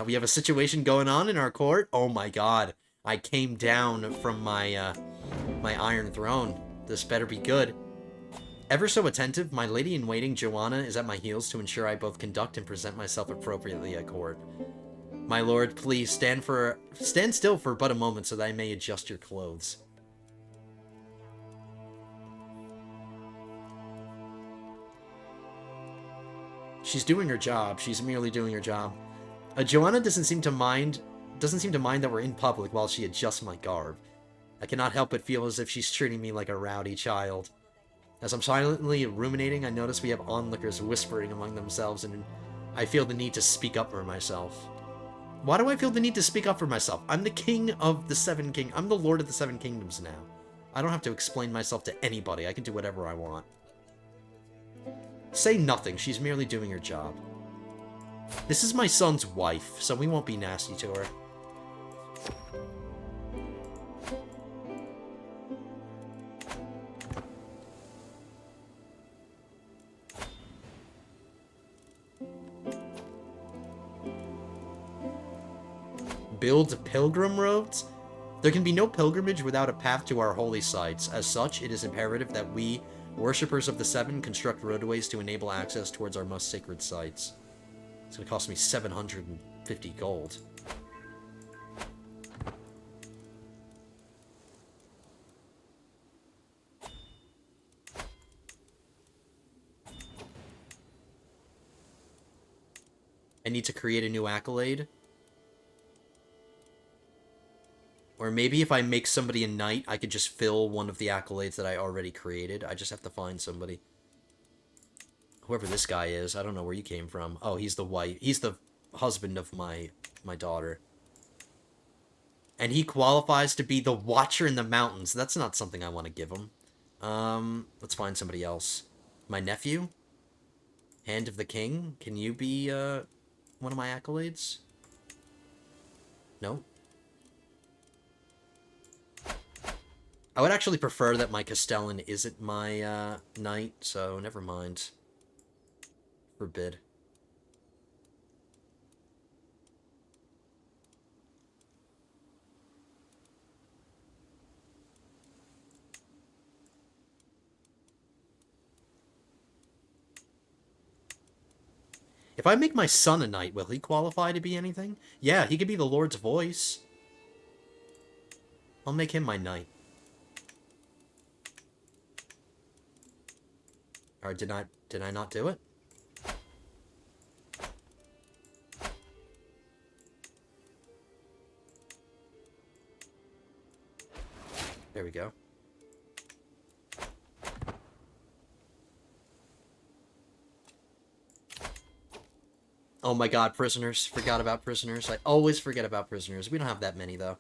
We have a situation going on in our court. Oh my god. I came down from my, my Iron Throne. This better be good. Ever so attentive, my lady-in-waiting, Joanna, is at my heels to ensure I both conduct and present myself appropriately at court. My lord, please stand still for but a moment so that I may adjust your clothes. She's doing her job. She's merely doing her job. Joanna doesn't seem to mind that we're in public while she adjusts my garb. I cannot help but feel as if she's treating me like a rowdy child. As I'm silently ruminating, I notice we have onlookers whispering among themselves, and I feel the need to speak up for myself. Why do I feel the need to speak up for myself? I'm the king of the Seven Kingdoms. I'm the Lord of the Seven Kingdoms now. I don't have to explain myself to anybody. I can do whatever I want. Say nothing. She's merely doing her job. This is my son's wife, so we won't be nasty to her. Build pilgrim roads? There can be no pilgrimage without a path to our holy sites. As such, it is imperative that we, worshippers of the Seven, construct roadways to enable access towards our most sacred sites. It's going to cost me 750 gold. I need to create a new accolade. Or maybe if I make somebody a knight, I could just fill one of the accolades that I already created. I just have to find somebody. Whoever this guy is, I don't know where you came from. Oh, he's the wife. He's the husband of my daughter. And he qualifies to be the Watcher in the Mountains. That's not something I want to give him. Let's find somebody else. My nephew? Hand of the King? Can you be, one of my accolades? No? I would actually prefer that my Castellan isn't my, knight, so never mind. Forbid. If I make my son a knight, will he qualify to be anything? Yeah, he could be the Lord's voice. I'll make him my knight. Or did I not do it? There we go. Oh my god, prisoners. Forgot about prisoners. I always forget about prisoners. We don't have that many, though.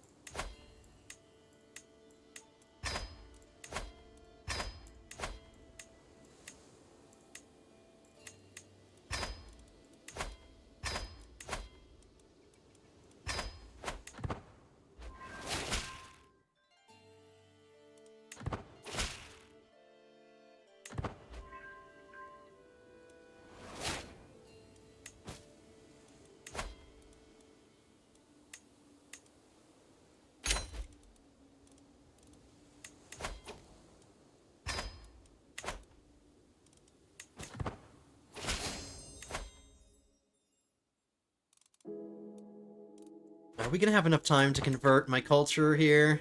Are we gonna have enough time to convert my culture here?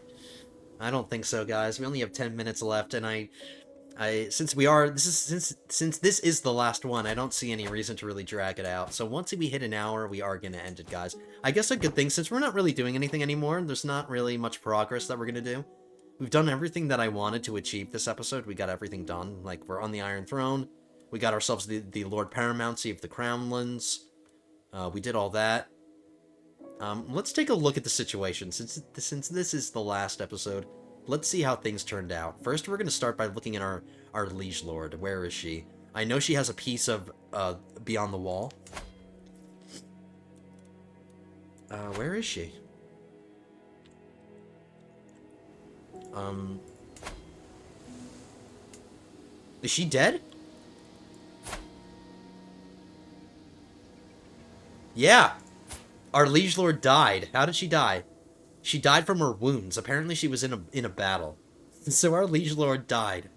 I don't think so, guys. We only have 10 minutes left, and since this is the last one, I don't see any reason to really drag it out. So once we hit an hour, we are gonna end it, guys. I guess a good thing, since we're not really doing anything anymore, there's not really much progress that we're gonna do. We've done everything that I wanted to achieve this episode. We got everything done. Like, we're on the Iron Throne. We got ourselves the Lord Paramountcy of the Crownlands. We did all that. Let's take a look at the situation. Since this is the last episode, let's see how things turned out. First, we're going to start by looking at our liege lord. Where is she? I know she has a piece of Beyond the Wall. Where is she? Is she dead? Yeah! Our liege lord died. How did she die? She died from her wounds. Apparently she was in a battle. So our liege lord died.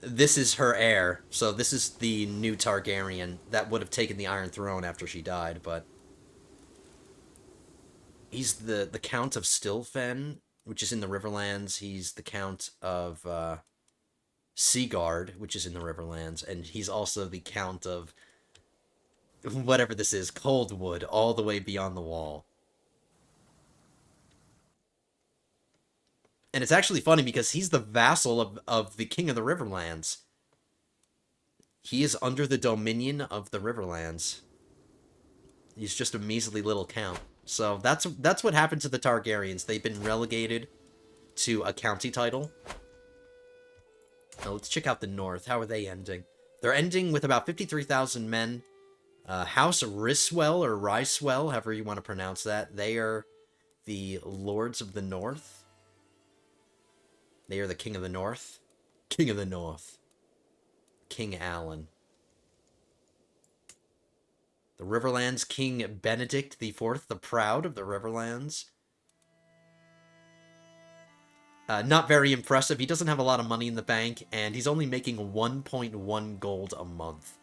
This is her heir. So this is the new Targaryen that would have taken the Iron Throne after she died, but he's the Count of Stilfen, which is in the Riverlands. He's the Count of Seaguard, which is in the Riverlands, and he's also the Count of whatever this is, Coldwood, all the way beyond the wall. And it's actually funny because he's the vassal of the King of the Riverlands. He is under the dominion of the Riverlands. He's just a measly little count. So that's what happened to the Targaryens. They've been relegated to a county title. Now let's check out the north. How are they ending? They're ending with about 53,000 men. House Riswell, or Ricewell, however you want to pronounce that. They are the Lords of the North. They are the King of the North. King of the North. King Alan. The Riverlands King Benedict IV, the Proud of the Riverlands. Not very impressive. He doesn't have a lot of money in the bank, and he's only making 1.1 gold a month.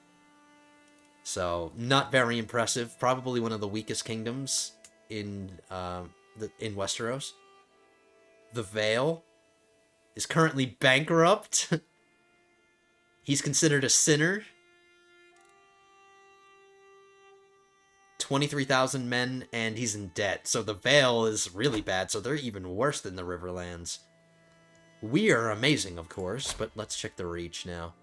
So, not very impressive. Probably one of the weakest kingdoms in Westeros. The Vale is currently bankrupt. He's considered a sinner. 23,000 men, and he's in debt. So the Vale is really bad, so they're even worse than the Riverlands. We are amazing, of course, but let's check the Reach now.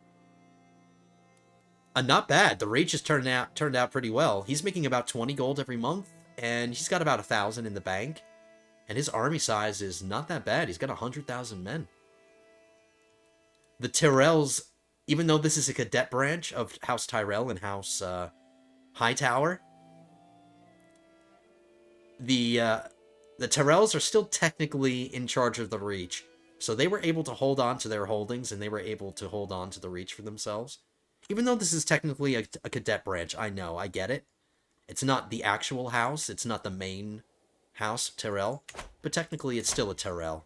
Not bad. The Reach has turned out pretty well. He's making about 20 gold every month, and he's got about 1,000 in the bank. And his army size is not that bad. He's got 100,000 men. The Tyrells, even though this is a cadet branch of House Tyrell and House Hightower, the Tyrells are still technically in charge of the Reach. So they were able to hold on to their holdings, and they were able to hold on to the Reach for themselves. Even though this is technically a cadet branch, I know, I get it. It's not the actual house, it's not the main house, Tyrell, but technically it's still a Tyrell.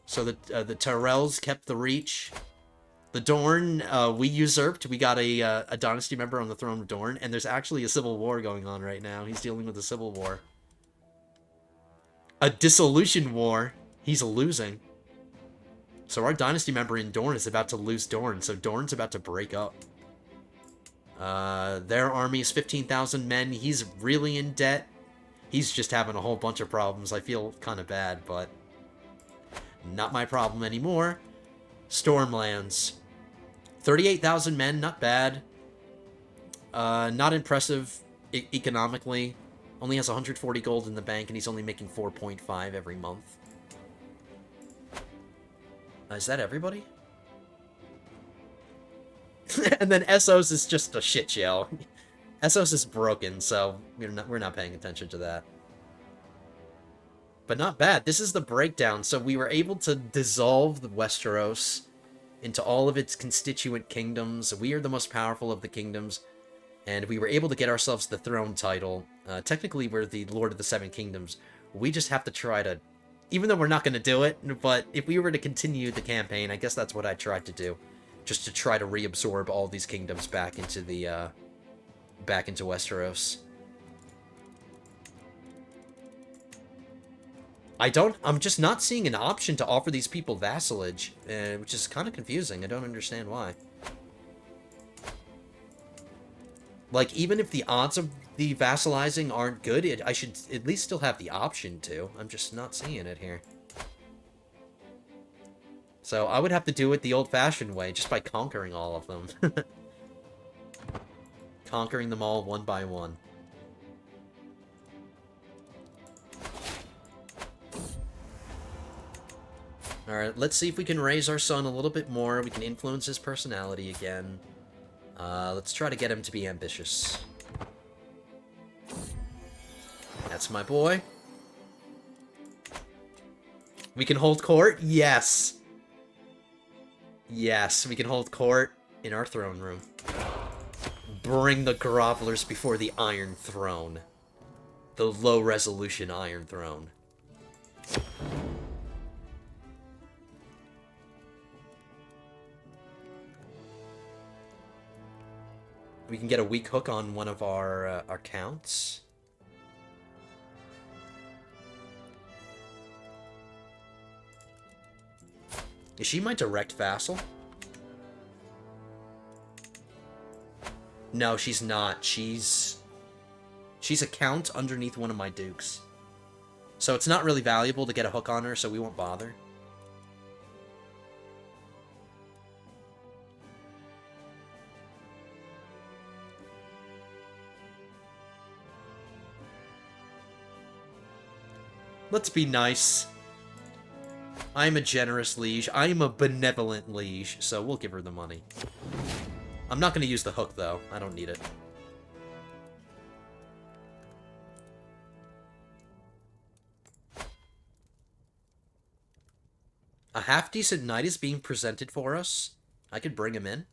So the Tyrells kept the Reach. The Dorne, we usurped. We got a dynasty member on the throne of Dorne, and there's actually a civil war going on right now. He's dealing with a civil war. A dissolution war. He's losing. So our dynasty member in Dorne is about to lose Dorne, so Dorne's about to break up. Their army is 15,000 men. He's really in debt. He's just having a whole bunch of problems. I feel kind of bad, but not my problem anymore. Stormlands. 38,000 men, not bad. Not impressive economically. Only has 140 gold in the bank, and he's only making 4.5 every month. Is that everybody? And then Essos is just a shit show. Essos is broken, so we're not paying attention to that. But not bad. This is the breakdown. So we were able to dissolve the Westeros into all of its constituent kingdoms. We are the most powerful of the kingdoms, and we were able to get ourselves the throne title. Technically, we're the Lord of the Seven Kingdoms. We just have to try to, even though we're not going to do it, but if we were to continue the campaign, I guess that's what I tried to do. Just to try to reabsorb all these kingdoms back into the, back into Westeros. I'm just not seeing an option to offer these people vassalage, which is kind of confusing. I don't understand why. Like, even if the odds of the vassalizing aren't good, I should at least still have the option to. I'm just not seeing it here. So I would have to do it the old-fashioned way, just by conquering all of them. Conquering them all one by one. Alright, let's see if we can raise our son a little bit more. We can influence his personality again. Let's try to get him to be ambitious. That's my boy. We can hold court? Yes! Yes, we can hold court in our throne room. Bring the grovelers before the Iron Throne. The low-resolution Iron Throne. We can get a weak hook on one of our counts. Is she my direct vassal? No, she's not. She's a count underneath one of my dukes. So it's not really valuable to get a hook on her, so we won't bother. Let's be nice. I'm a generous liege. I'm a benevolent liege, so we'll give her the money. I'm not going to use the hook, though. I don't need it. A half-decent knight is being presented for us. I could bring him in.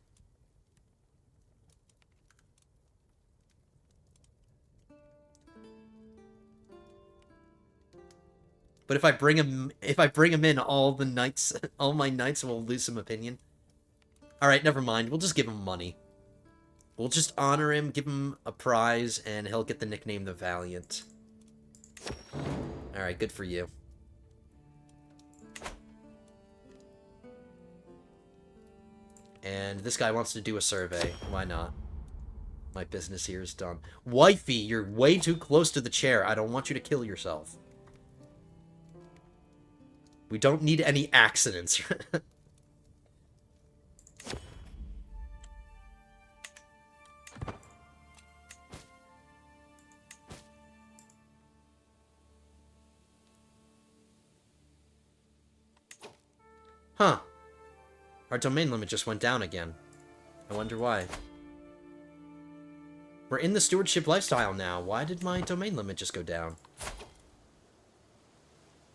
But if I bring him in, all my knights will lose some opinion. Alright, never mind. We'll just give him money. We'll just honor him, give him a prize, and he'll get the nickname the Valiant. Alright, good for you. And this guy wants to do a survey. Why not? My business here is done. Wifey, you're way too close to the chair. I don't want you to kill yourself. We don't need any accidents. Huh. Our domain limit just went down again. I wonder why. We're in the stewardship lifestyle now. Why did my domain limit just go down?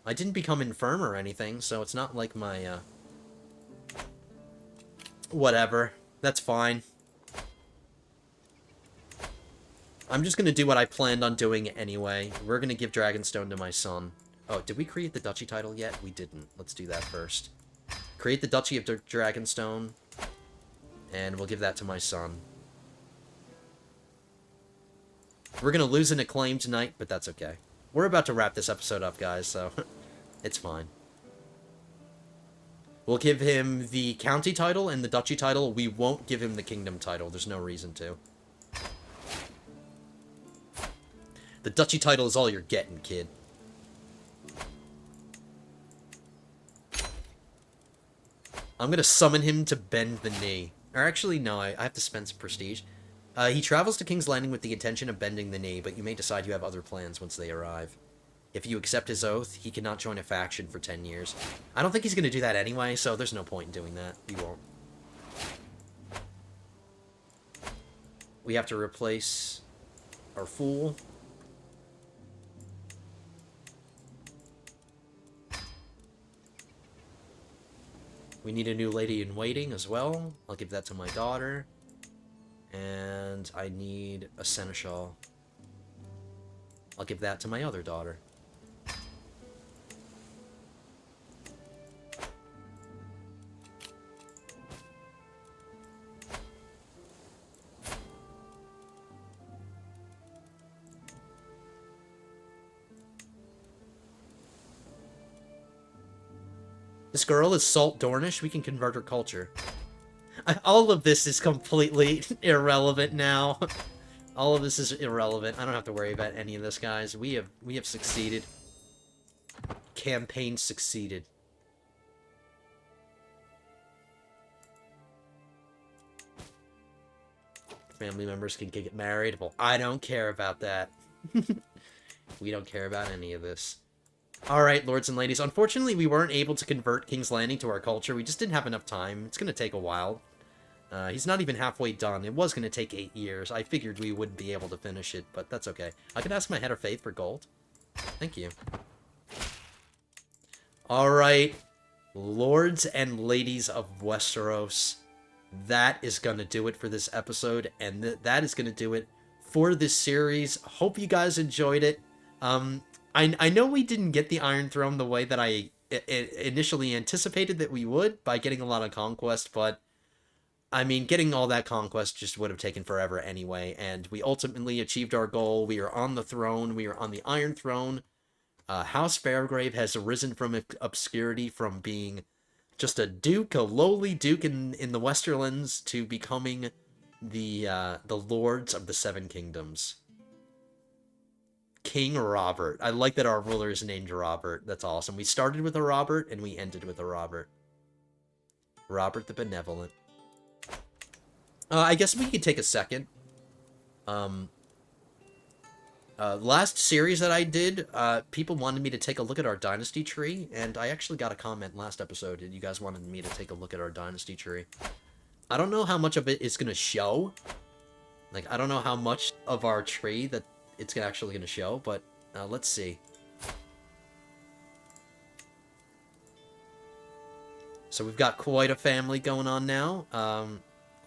I didn't become infirm or anything, so it's not like my, whatever. That's fine. I'm just gonna do what I planned on doing anyway. We're gonna give Dragonstone to my son. Oh, did we create the duchy title yet? We didn't. Let's do that first. Create the Duchy of Dragonstone, and we'll give that to my son. We're gonna lose an acclaim tonight, but that's okay. We're about to wrap this episode up, guys, so it's fine. We'll give him the county title and the duchy title. We won't give him the kingdom title. There's no reason to. The duchy title is all you're getting, kid. I'm gonna summon him to bend the knee. Or actually, no, I have to spend some prestige. He travels to King's Landing with the intention of bending the knee, but you may decide you have other plans once they arrive. If you accept his oath, he cannot join a faction for 10 years. I don't think he's gonna do that anyway, so there's no point in doing that. He won't. We have to replace our fool. We need a new lady-in-waiting as well. I'll give that to my daughter. And I need a seneschal. I'll give that to my other daughter. This girl is Salt Dornish. We can convert her culture. All of this is completely irrelevant now. All of this is irrelevant. I don't have to worry about any of this, guys. We have succeeded. Campaign succeeded. Family members can get married. Well, I don't care about that. We don't care about any of this. Alright, lords and ladies. Unfortunately, we weren't able to convert King's Landing to our culture. We just didn't have enough time. It's going to take a while. He's not even halfway done. It was going to take 8 years. I figured we wouldn't be able to finish it, but that's okay. I can ask my Head of Faith for gold. Thank you. Alright, lords and ladies of Westeros. That is going to do it for this episode, and that is going to do it for this series. Hope you guys enjoyed it. I know we didn't get the Iron Throne the way that I initially anticipated that we would by getting a lot of conquest, but I mean, getting all that conquest just would have taken forever anyway, and we ultimately achieved our goal. We are on the throne. We are on the Iron Throne. House Fairgrave has arisen from obscurity, from being just a duke, a lowly duke in the Westerlands, to becoming the lords of the Seven Kingdoms. King Robert. I like that our ruler is named Robert. That's awesome. We started with a Robert, and we ended with a Robert. Robert the Benevolent. I guess we could take a second. Last series that I did, people wanted me to take a look at our dynasty tree, and I actually got a comment last episode that you guys wanted me to take a look at our dynasty tree. I don't know how much of it is going to show. Like, I don't know how much of our tree that it's actually going to show, but let's see. So we've got quite a family going on now.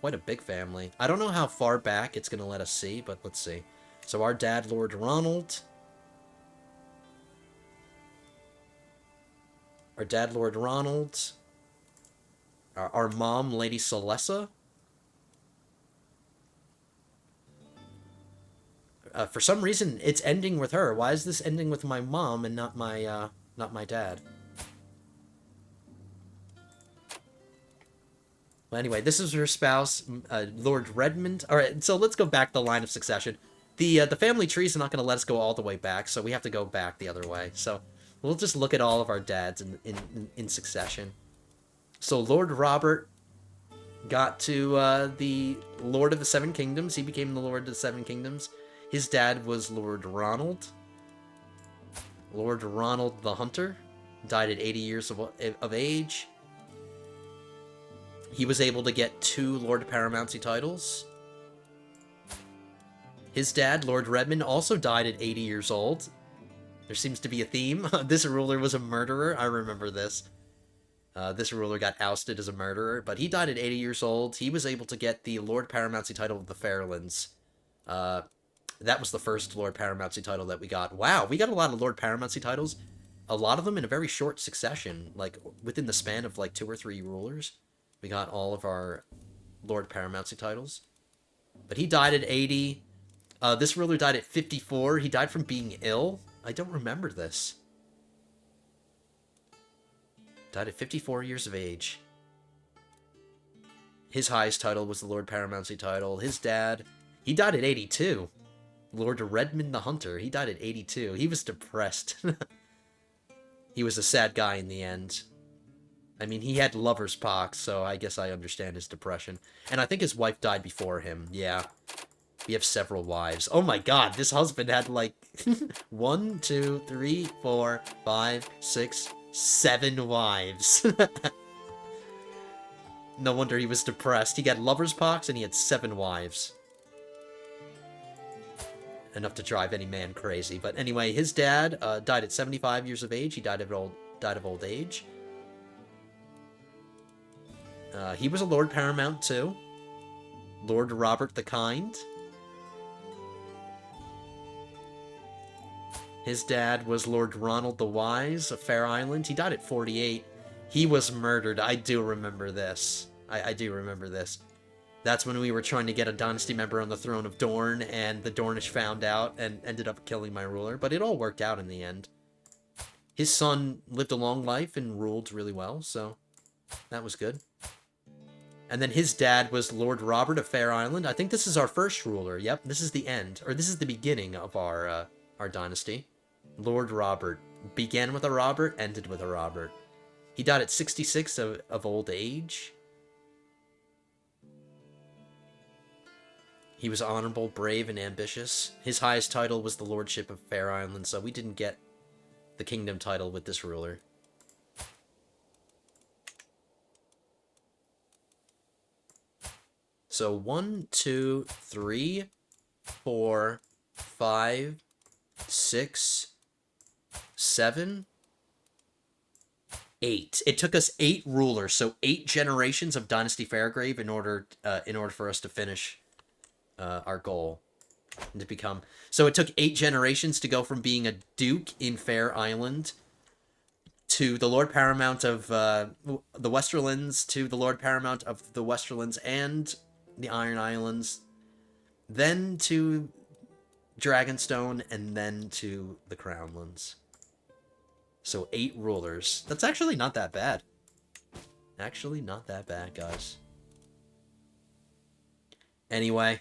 Quite a big family. I don't know how far back it's going to let us see, but let's see. So our dad, Lord Ronald. Our dad, Lord Ronald. Our mom, Lady Celessa. For some reason, it's ending with her. Why is this ending with my mom and not my dad? Well, anyway, this is her spouse, Lord Redmond. All right, so let's go back the line of succession. The family trees are not going to let us go all the way back, so we have to go back the other way. So we'll just look at all of our dads in succession. So Lord Robert got to the Lord of the Seven Kingdoms. He became the Lord of the Seven Kingdoms. His dad was Lord Ronald. Lord Ronald the Hunter died at 80 years of age. He was able to get 2 Lord Paramountcy titles. His dad, Lord Redmond, also died at 80 years old. There seems to be a theme. This ruler was a murderer. I remember this. This ruler got ousted as a murderer, but he died at 80 years old. He was able to get the Lord Paramountcy title of the Fairlands. That was the first Lord Paramountcy title that we got. Wow, we got a lot of Lord Paramountcy titles. A lot of them in a very short succession, like within the span of like 2 or 3 rulers. We got all of our Lord Paramountcy titles. But he died at 80. This ruler died at 54. He died from being ill. I don't remember this. Died at 54 years of age. His highest title was the Lord Paramountcy title. His dad, he died at 82. Lord Redmond the Hunter, he died at 82. He was depressed. He was a sad guy in the end. I mean, he had lover's pox, so I guess I understand his depression. And I think his wife died before him, yeah. We have several wives. Oh my god, this husband had like 1, 2, 3, 4, 5, 6, 7 wives. No wonder he was depressed. He got lover's pox and he had 7 wives. Enough to drive any man crazy. But anyway, his dad died at 75 years of age. He died of old age. He was a Lord Paramount too. Lord Robert the Kind. His dad was Lord Ronald the Wise of Fair Island. He died at 48. He was murdered. I do remember this. I do remember this. That's when we were trying to get a dynasty member on the throne of Dorne, and the Dornish found out and ended up killing my ruler. But it all worked out in the end. His son lived a long life and ruled really well, so that was good. And then his dad was Lord Robert of Fair Island. I think this is our first ruler. Yep, this is the end, or this is the beginning of our dynasty. Lord Robert. Began with a Robert, ended with a Robert. He died at 66 of old age. He was honorable, brave, and ambitious. His highest title was the Lordship of Fair Island, so we didn't get the kingdom title with this ruler. So 1, 2, 3, 4, 5, 6, 7, 8. It took us 8 rulers, so 8 generations of Dynasty Fairgrave in order for us to finish our goal and to become. So it took 8 generations to go from being a duke in Fair Island to the Lord Paramount of the Westerlands, to the Lord Paramount of the Westerlands and the Iron Islands, then to Dragonstone, and then to the Crownlands. So 8 rulers. That's actually not that bad. Actually not that bad, guys. Anyway,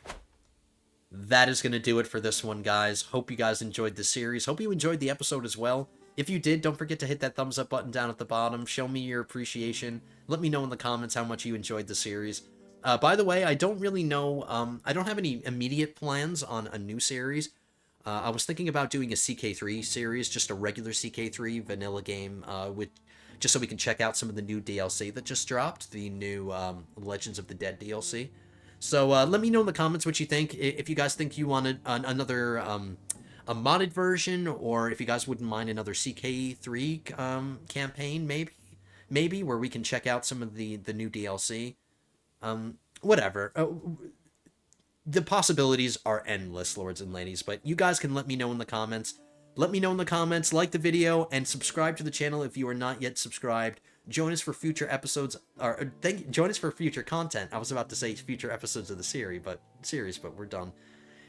that is going to do it for this one, guys. Hope you guys enjoyed the series. Hope you enjoyed the episode as well. If you did, don't forget to hit that thumbs up button down at the bottom. Show me your appreciation. Let me know in the comments how much you enjoyed the series. By the way, I don't really know, I don't have any immediate plans on a new series. I was thinking about doing a CK3 series, just a regular CK3 vanilla game, just so we can check out some of the new DLC that just dropped, the new Legends of the Dead DLC. So let me know in the comments what you think. If you guys think you wanted another a modded version, or if you guys wouldn't mind another CK3 campaign, maybe where we can check out some of the new DLC. Whatever. The possibilities are endless, lords and ladies, but you guys can let me know in the comments. Let me know in the comments, like the video, and subscribe to the channel if you are not yet subscribed. Join us for future episodes, or join us for future content. I was about to say future episodes of the series, but we're done.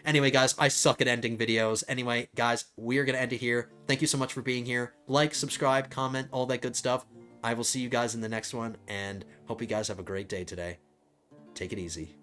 Anyway, guys, I suck at ending videos. Anyway, guys, we are going to end it here. Thank you so much for being here. Like, subscribe, comment, all that good stuff. I will see you guys in the next one, and hope you guys have a great day today. Take it easy.